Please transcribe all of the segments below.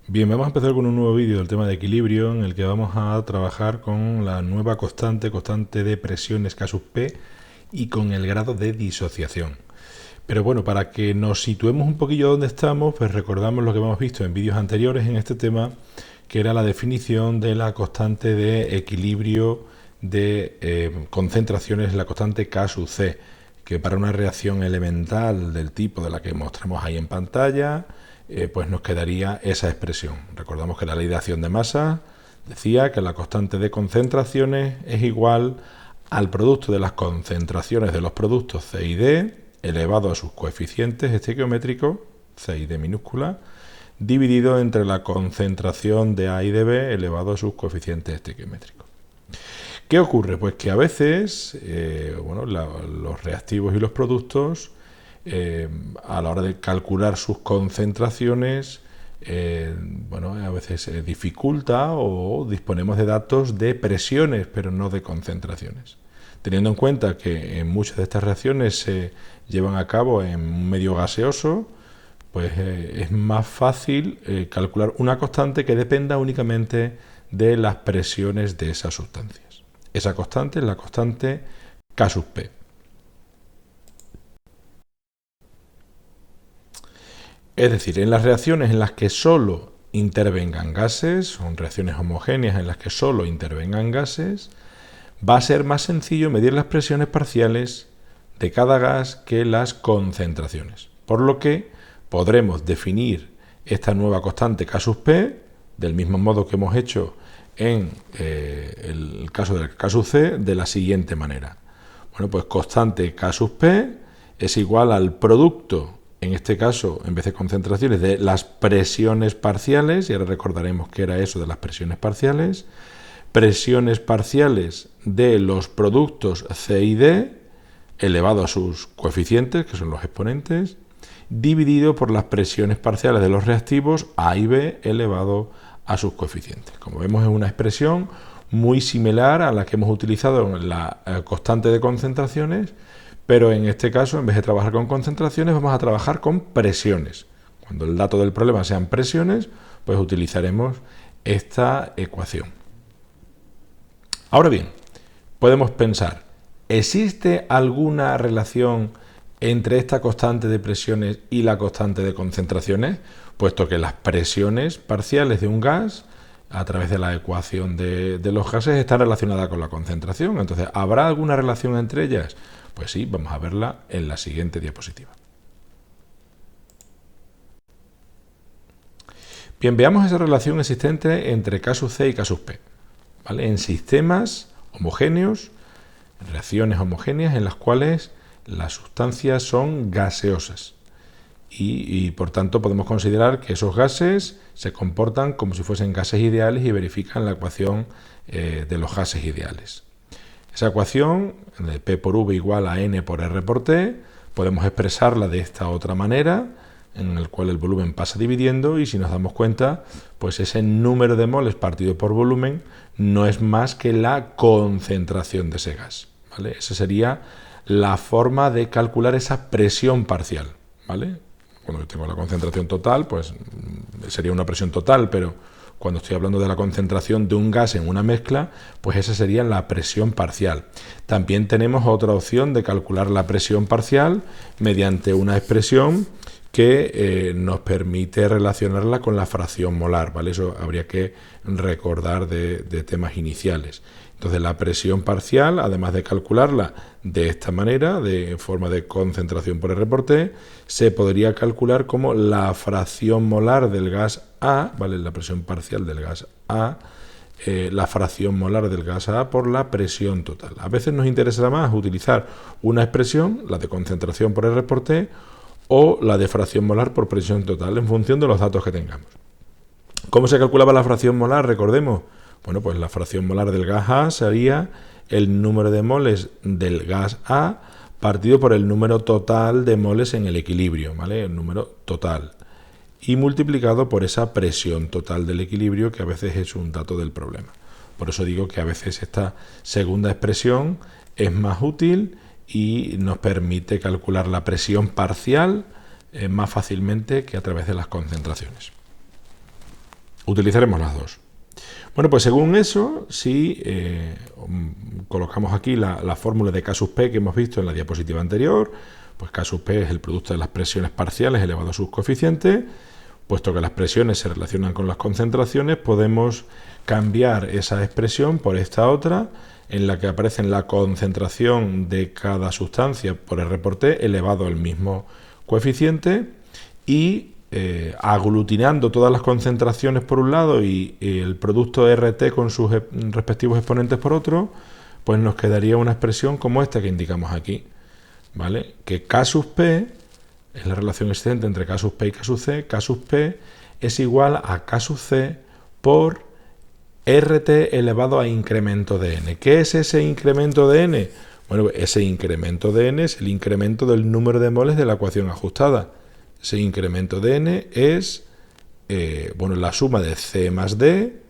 Bien, vamos a empezar con un nuevo vídeo del tema de equilibrio en el que vamos a trabajar con la nueva constante de presiones K sub P y con el grado de disociación. Pero bueno, para que nos situemos un poquillo donde estamos, pues recordamos lo que hemos visto en vídeos anteriores en este tema, que era la definición de la constante de equilibrio de concentraciones, la constante K sub C, que para una reacción elemental del tipo de la que mostramos ahí en pantalla, pues nos quedaría esa expresión. Recordamos que la ley de acción de masa decía que la constante de concentraciones es igual al producto de las concentraciones de los productos C y D elevado a sus coeficientes estequiométricos, C y D minúscula, dividido entre la concentración de A y de B elevado a sus coeficientes estequiométricos. ¿Qué ocurre? Pues que a veces los reactivos y los productos a la hora de calcular sus concentraciones a veces se dificulta o disponemos de datos de presiones pero no de concentraciones. Teniendo en cuenta que en muchas de estas reacciones se llevan a cabo en un medio gaseoso, pues es más fácil calcular una constante que dependa únicamente de las presiones de esas sustancias. Esa constante es la constante K sub P. Es decir, en las reacciones en las que solo intervengan gases, son reacciones homogéneas en las que solo intervengan gases, va a ser más sencillo medir las presiones parciales de cada gas que las concentraciones. Por lo que podremos definir esta nueva constante K sub P, del mismo modo que hemos hecho en el caso del K sub C, de la siguiente manera. Bueno, pues constante K sub P es igual al producto, en este caso, en vez de concentraciones, de las presiones parciales, y ahora recordaremos qué era eso de las presiones parciales de los productos C y D, elevado a sus coeficientes, que son los exponentes, dividido por las presiones parciales de los reactivos A y B, elevado a sus coeficientes. Como vemos, es una expresión muy similar a la que hemos utilizado en la constante de concentraciones, pero en este caso, en vez de trabajar con concentraciones, vamos a trabajar con presiones. Cuando el dato del problema sean presiones, pues utilizaremos esta ecuación. Ahora bien, podemos pensar, ¿existe alguna relación entre esta constante de presiones y la constante de concentraciones? Puesto que las presiones parciales de un gas, a través de la ecuación de los gases, están relacionadas con la concentración. Entonces, ¿habrá alguna relación entre ellas? Pues sí, vamos a verla en la siguiente diapositiva. Bien, veamos esa relación existente entre K sub C y K sub P. ¿Vale? En sistemas homogéneos, en reacciones homogéneas en las cuales las sustancias son gaseosas. Y por tanto podemos considerar que esos gases se comportan como si fuesen gases ideales y verifican la ecuación de los gases ideales. Esa ecuación de P por V igual a N por R por T, podemos expresarla de esta otra manera, en el cual el volumen pasa dividiendo, y si nos damos cuenta, pues ese número de moles partido por volumen no es más que la concentración de ese gas, ¿vale? Esa sería la forma de calcular esa presión parcial, ¿vale? Cuando yo tengo la concentración total, pues sería una presión total, pero cuando estoy hablando de la concentración de un gas en una mezcla, pues esa sería la presión parcial. También tenemos otra opción de calcular la presión parcial mediante una expresión que nos permite relacionarla con la fracción molar, ¿vale? Eso habría que recordar de temas iniciales. Entonces, la presión parcial, además de calcularla de esta manera, de forma de concentración por R por T, se podría calcular como la fracción molar del gas A, ¿vale? La presión parcial del gas A, la fracción molar del gas A por la presión total. A veces nos interesará más utilizar una expresión, la de concentración por R por T, o la de fracción molar por presión total, en función de los datos que tengamos. ¿Cómo se calculaba la fracción molar? Recordemos. Bueno, pues la fracción molar del gas A sería el número de moles del gas A partido por el número total de moles en el equilibrio, ¿vale? El número total. Y multiplicado por esa presión total del equilibrio, que a veces es un dato del problema. Por eso digo que a veces esta segunda expresión es más útil y nos permite calcular la presión parcial más fácilmente que a través de las concentraciones. Utilizaremos las dos. Bueno, pues según eso, si colocamos aquí la fórmula de K sub P que hemos visto en la diapositiva anterior, pues K sub P es el producto de las presiones parciales elevado a sus coeficientes. Puesto que las presiones se relacionan con las concentraciones, podemos cambiar esa expresión por esta otra, en la que aparece la concentración de cada sustancia por R por T elevado al mismo coeficiente, y aglutinando todas las concentraciones por un lado y el producto RT con sus respectivos exponentes por otro, pues nos quedaría una expresión como esta que indicamos aquí, ¿vale? Que K sub P es la relación existente entre K sub P y K sub C. K sub P es igual a K sub C por RT elevado a incremento de N. ¿Qué es ese incremento de N? Bueno, ese incremento de N es el incremento del número de moles de la ecuación ajustada. Ese incremento de N es la suma de C más D,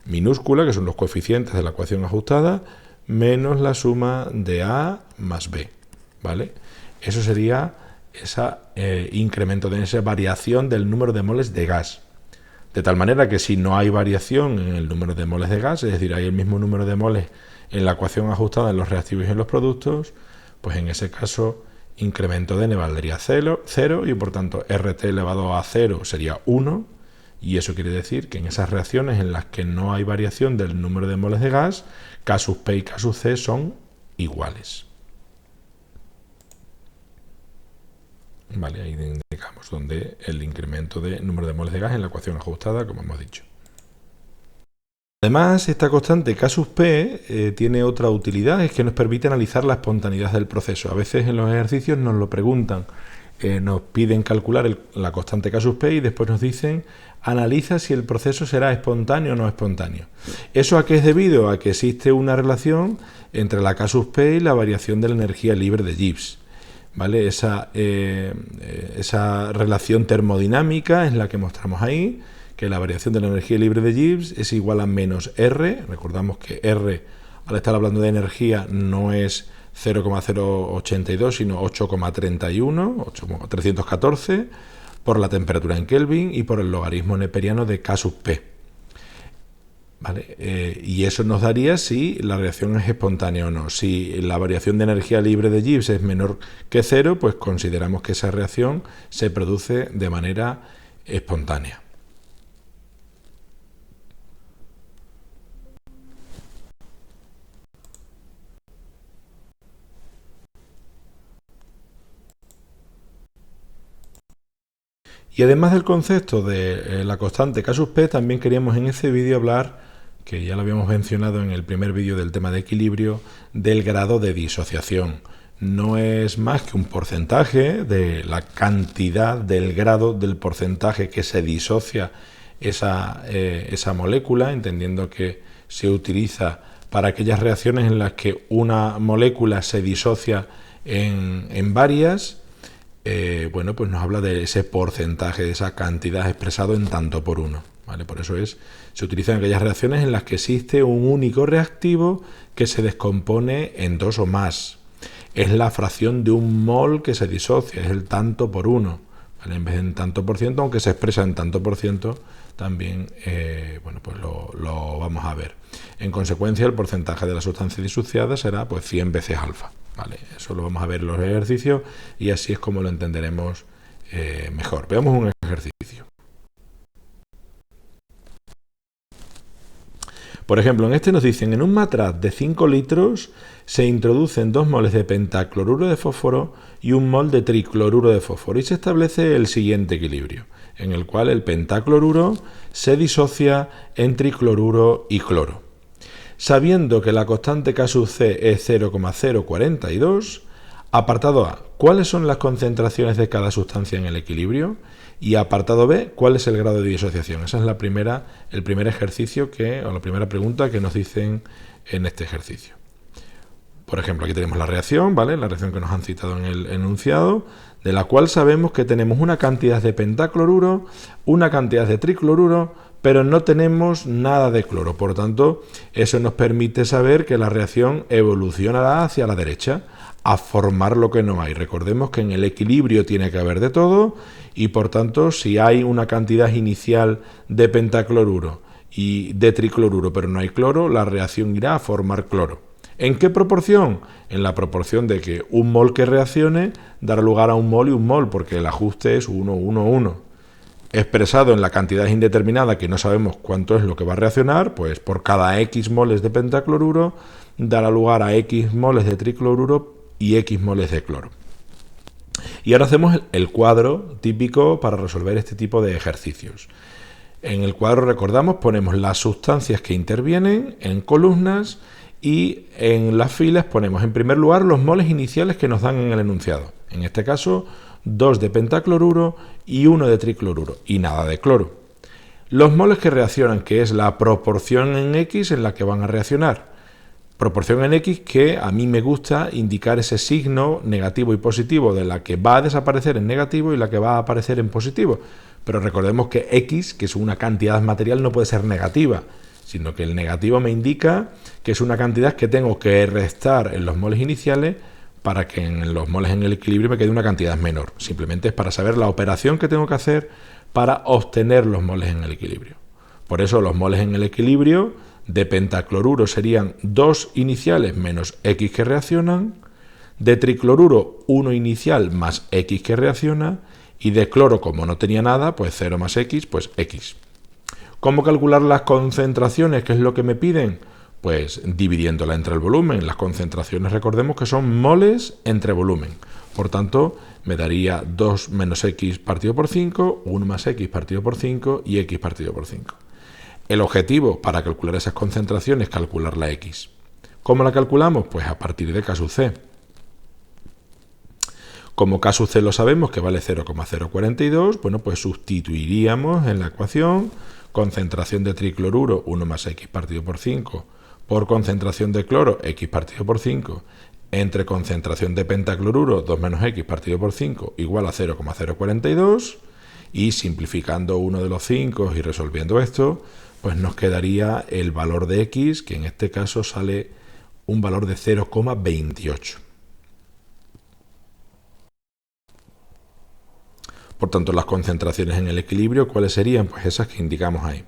minúscula, que son los coeficientes de la ecuación ajustada, menos la suma de A más B, ¿vale? Eso sería ese incremento de esa variación del número de moles de gas. De tal manera que si no hay variación en el número de moles de gas, es decir, hay el mismo número de moles en la ecuación ajustada en los reactivos y en los productos, pues en ese caso incremento de N valdría 0 y por tanto RT elevado a 0 sería 1, y eso quiere decir que en esas reacciones en las que no hay variación del número de moles de gas, K sub P y K sub C son iguales. Vale, ahí indicamos donde el incremento de número de moles de gas en la ecuación ajustada, como hemos dicho. Además, esta constante K sub P tiene otra utilidad, es que nos permite analizar la espontaneidad del proceso. A veces en los ejercicios nos lo preguntan, nos piden calcular la constante K sub P y después nos dicen, analiza si el proceso será espontáneo o no espontáneo. ¿Eso a qué es debido? A que existe una relación entre la K sub P y la variación de la energía libre de Gibbs. ¿Vale? Esa relación termodinámica es la que mostramos ahí, que la variación de la energía libre de Gibbs es igual a menos R. Recordamos que R, al estar hablando de energía, no es 0,082, sino 8,31, 8,314, por la temperatura en Kelvin y por el logaritmo neperiano de K sub P. ¿Vale? Y eso nos daría si la reacción es espontánea o no. Si la variación de energía libre de Gibbs es menor que 0, pues consideramos que esa reacción se produce de manera espontánea. Y además del concepto de la constante K sub P, también queríamos en este vídeo hablar, que ya lo habíamos mencionado en el primer vídeo del tema de equilibrio, del grado de disociación. No es más que un porcentaje de la cantidad del grado del porcentaje que se disocia esa molécula, entendiendo que se utiliza para aquellas reacciones en las que una molécula se disocia en varias. Pues nos habla de ese porcentaje, de esa cantidad expresado en tanto por uno, ¿vale? Por eso se utilizan aquellas reacciones en las que existe un único reactivo que se descompone en dos o más. Es la fracción de un mol que se disocia, es el tanto por uno, ¿vale? En vez de en tanto por ciento, aunque se expresa en tanto por ciento, también pues lo vamos a ver. En consecuencia, el porcentaje de la sustancia disociada será pues 100 veces alfa. Vale, eso lo vamos a ver en los ejercicios y así es como lo entenderemos mejor. Veamos un ejercicio. Por ejemplo, en este nos dicen, en un matraz de 5 litros se introducen 2 moles de pentacloruro de fósforo y 1 mol de tricloruro de fósforo y se establece el siguiente equilibrio, en el cual el pentacloruro se disocia en tricloruro y cloro. Sabiendo que la constante K sub C es 0,042, apartado A, ¿cuáles son las concentraciones de cada sustancia en el equilibrio? Y apartado B, ¿cuál es el grado de disociación? Esa es el primer ejercicio o la primera pregunta que nos dicen en este ejercicio. Por ejemplo, aquí tenemos la reacción, ¿vale? La reacción que nos han citado en el enunciado. de la cual sabemos que tenemos una cantidad de pentacloruro, una cantidad de tricloruro, pero no tenemos nada de cloro. Por tanto, eso nos permite saber que la reacción evolucionará hacia la derecha, a formar lo que no hay. Recordemos que en el equilibrio tiene que haber de todo y, por tanto, si hay una cantidad inicial de pentacloruro y de tricloruro, pero no hay cloro, la reacción irá a formar cloro. ¿En qué proporción? En la proporción de que un mol que reaccione dará lugar a un mol y un mol, porque el ajuste es 1, 1, 1. Expresado en la cantidad indeterminada, que no sabemos cuánto es lo que va a reaccionar, pues por cada X moles de pentacloruro dará lugar a X moles de tricloruro y X moles de cloro. Y ahora hacemos el cuadro típico para resolver este tipo de ejercicios. En el cuadro, recordamos, ponemos las sustancias que intervienen en columnas y en las filas ponemos en primer lugar los moles iniciales que nos dan en el enunciado. En este caso, 2 de pentacloruro y 1 de tricloruro y nada de cloro. Los moles que reaccionan, que es la proporción en X en la que van a reaccionar. Proporción en X que a mí me gusta indicar ese signo negativo y positivo de la que va a desaparecer en negativo y la que va a aparecer en positivo. Pero recordemos que X, que es una cantidad material, no puede ser negativa, sino que el negativo me indica que es una cantidad que tengo que restar en los moles iniciales para que en los moles en el equilibrio me quede una cantidad menor. Simplemente es para saber la operación que tengo que hacer para obtener los moles en el equilibrio. Por eso los moles en el equilibrio de pentacloruro serían 2 iniciales menos X que reaccionan, de tricloruro 1 inicial más X que reacciona, y de cloro, como no tenía nada, pues 0 más X, pues X. ¿Cómo calcular las concentraciones? ¿Qué es lo que me piden? Pues dividiéndola entre el volumen. Las concentraciones, recordemos que son moles entre volumen. Por tanto, me daría 2 menos X partido por 5, 1 más X partido por 5 y X partido por 5. El objetivo para calcular esas concentraciones es calcular la X. ¿Cómo la calculamos? Pues a partir de K sub C. Como K sub C lo sabemos que vale 0,042, bueno, pues sustituiríamos en la ecuación concentración de tricloruro 1 más X partido por 5 por concentración de cloro X partido por 5 entre concentración de pentacloruro 2 menos X partido por 5 igual a 0,042 y simplificando uno de los 5 y resolviendo esto, pues nos quedaría el valor de X, que en este caso sale un valor de 0,28. Por tanto, las concentraciones en el equilibrio, ¿cuáles serían? Pues esas que indicamos ahí.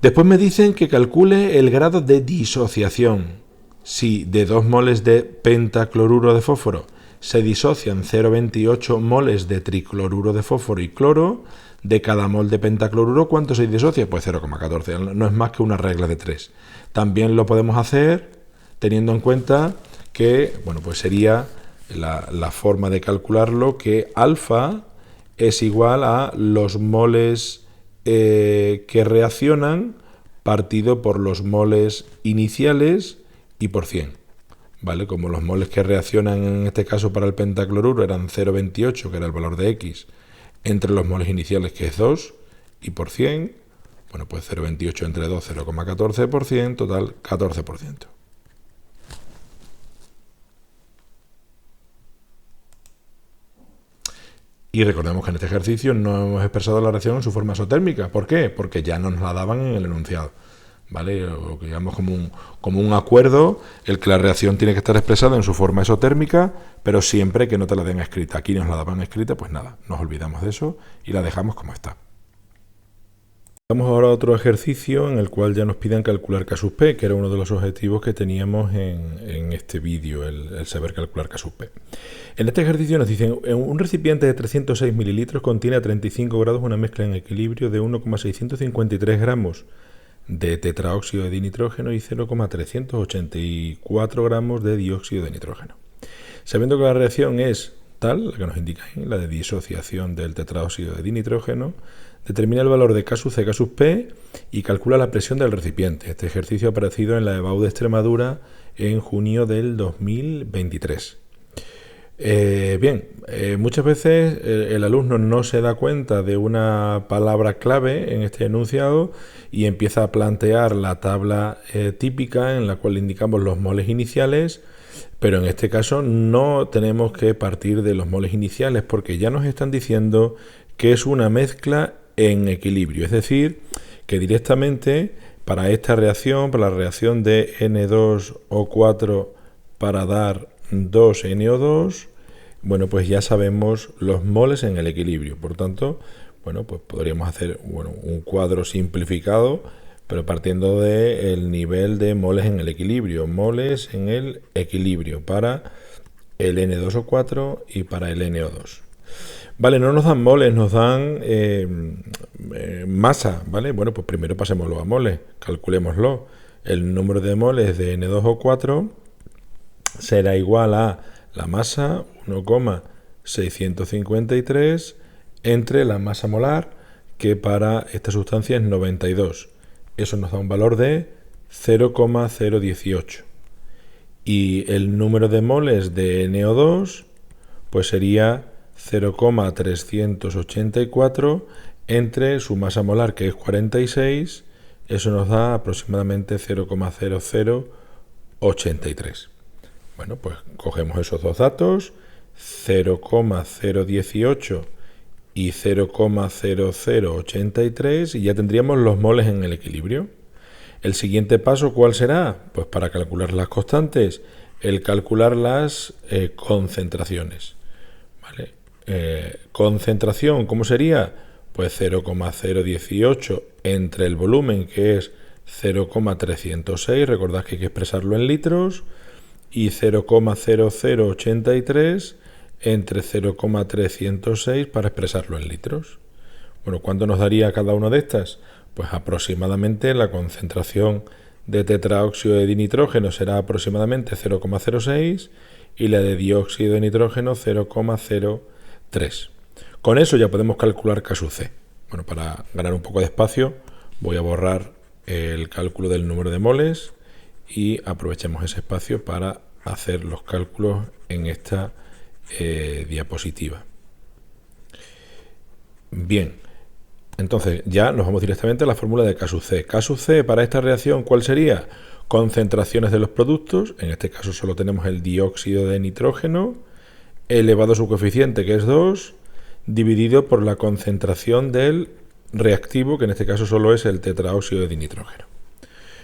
Después me dicen que calcule el grado de disociación. Si de 2 moles de pentacloruro de fósforo se disocian 0,28 moles de tricloruro de fósforo y cloro, de cada mol de pentacloruro, ¿cuánto se disocia? Pues 0,14, no es más que una regla de 3. También lo podemos hacer teniendo en cuenta que, bueno, pues sería la forma de calcularlo, que alfa es igual a los moles que reaccionan partido por los moles iniciales y por 100. ¿Vale? Como los moles que reaccionan en este caso para el pentacloruro eran 0,28, que era el valor de X, entre los moles iniciales, que es 2, y por 100, bueno, pues 0,28 entre 2, 0,14%, total 14%. Y recordemos que en este ejercicio no hemos expresado la reacción en su forma isotérmica. ¿Por qué? Porque ya nos la daban en el enunciado. ¿Vale? Lo que llamamos como un acuerdo, el que la reacción tiene que estar expresada en su forma isotérmica, pero siempre que no te la den escrita. Aquí nos la daban escrita, pues nada, nos olvidamos de eso y la dejamos como está. Vamos ahora a otro ejercicio en el cual ya nos piden calcular K sub P, que era uno de los objetivos que teníamos en este vídeo, el saber calcular K sub P. En este ejercicio nos dicen, en un recipiente de 306 mililitros contiene a 35 grados una mezcla en equilibrio de 1,653 gramos de tetraóxido de dinitrógeno y 0,384 gramos de dióxido de nitrógeno. Sabiendo que la reacción es tal, la que nos indica ahí, la de disociación del tetraóxido de dinitrógeno, determina el valor de K sub C, K sub P y calcula la presión del recipiente. Este ejercicio ha aparecido en la EBAU de Extremadura en junio del 2023. Muchas veces el alumno no se da cuenta de una palabra clave en este enunciado y empieza a plantear la tabla típica en la cual indicamos los moles iniciales Pero en este caso no tenemos que partir de los moles iniciales porque ya nos están diciendo que es una mezcla en equilibrio. Es decir, que directamente para esta reacción, para la reacción de N2O4 para dar 2NO2, bueno, pues ya sabemos los moles en el equilibrio. Por tanto, bueno, pues podríamos hacer un cuadro simplificado, pero partiendo del nivel de moles en el equilibrio. Moles en el equilibrio para el N2O4 y para el NO2. Vale, no nos dan moles, nos dan masa, ¿vale? Bueno, pues primero pasémoslo a moles, calculémoslo. El número de moles de N2O4 será igual a la masa 1,653 entre la masa molar, que para esta sustancia es 92. Eso nos da un valor de 0,018. Y el número de moles de NO2 pues sería 0,384 entre su masa molar, que es 46. Eso nos da aproximadamente 0,0083. Bueno, pues cogemos esos dos datos, 0,018 y 0,0083, y ya tendríamos los moles en el equilibrio. El siguiente paso, ¿cuál será? Pues para calcular las constantes, el calcular las concentraciones. ¿Vale? Concentración, ¿cómo sería? Pues 0,018 entre el volumen, que es 0,306, recordad que hay que expresarlo en litros, y 0,0083 entre 0,306 para expresarlo en litros. Bueno, ¿cuánto nos daría cada una de estas? Pues aproximadamente la concentración de tetraóxido de dinitrógeno será aproximadamente 0,06 y la de dióxido de nitrógeno 0,03. Con eso ya podemos calcular K sub C. Bueno, para ganar un poco de espacio voy a borrar el cálculo del número de moles y aprovechemos ese espacio para hacer los cálculos en esta diapositiva. Bien, entonces ya nos vamos directamente a la fórmula de K sub C. K sub C para esta reacción, ¿cuál sería? Concentraciones de los productos, en este caso solo tenemos el dióxido de nitrógeno, elevado a su coeficiente, que es 2, dividido por la concentración del reactivo, que en este caso solo es el tetraóxido de dinitrógeno.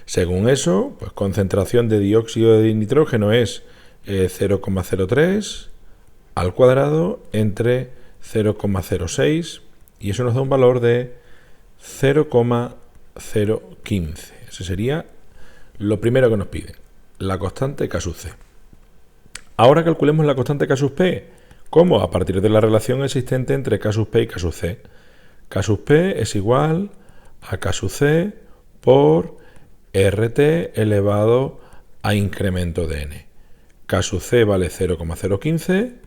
Según eso, pues concentración de dióxido de nitrógeno es 0,03 al cuadrado entre 0,06, y eso nos da un valor de 0,015. Ese sería lo primero que nos piden, la constante K sub C. Ahora calculemos la constante K sub P. ¿Cómo? A partir de la relación existente entre K sub P y K sub C. K sub P es igual a K sub C por RT elevado a incremento de N. K sub C vale 0,015.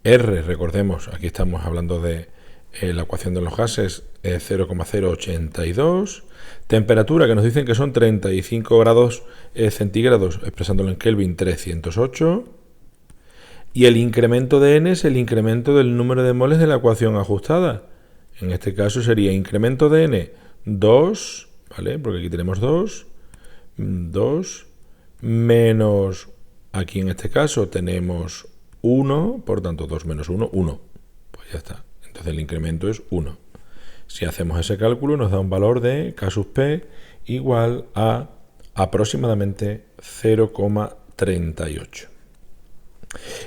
R, recordemos, aquí estamos hablando de la ecuación de los gases, 0,082. Temperatura, que nos dicen que son 35 grados centígrados, expresándolo en Kelvin, 308. Y el incremento de N es el incremento del número de moles de la ecuación ajustada. En este caso sería incremento de N 2, ¿vale? Porque aquí tenemos 2 menos, aquí en este caso tenemos 1, por tanto 2 menos 1, 1. Pues ya está. Entonces el incremento es 1. Si hacemos ese cálculo nos da un valor de K sub P igual a aproximadamente 0,38.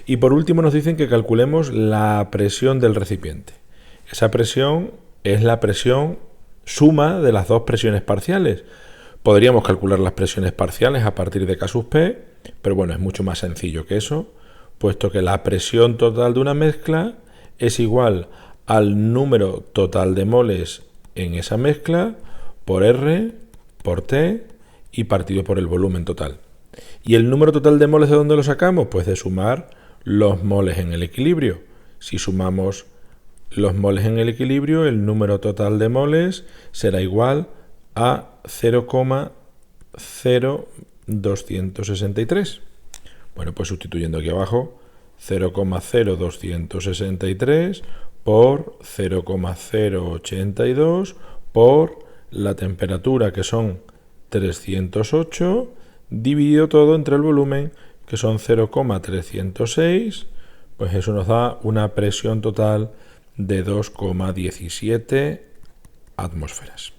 Y por último nos dicen que calculemos la presión del recipiente. Esa presión es la presión suma de las dos presiones parciales. Podríamos calcular las presiones parciales a partir de K sub P, pero bueno, es mucho más sencillo que eso, puesto que la presión total de una mezcla es igual al número total de moles en esa mezcla por R, por T y partido por el volumen total. ¿Y el número total de moles de dónde lo sacamos? Pues de sumar los moles en el equilibrio. Si sumamos los moles en el equilibrio, el número total de moles será igual a 0,0263. Bueno, pues sustituyendo aquí abajo, 0,0263 por 0,082 por la temperatura, que son 308, dividido todo entre el volumen, que son 0,306, pues eso nos da una presión total de 2,17 atmósferas.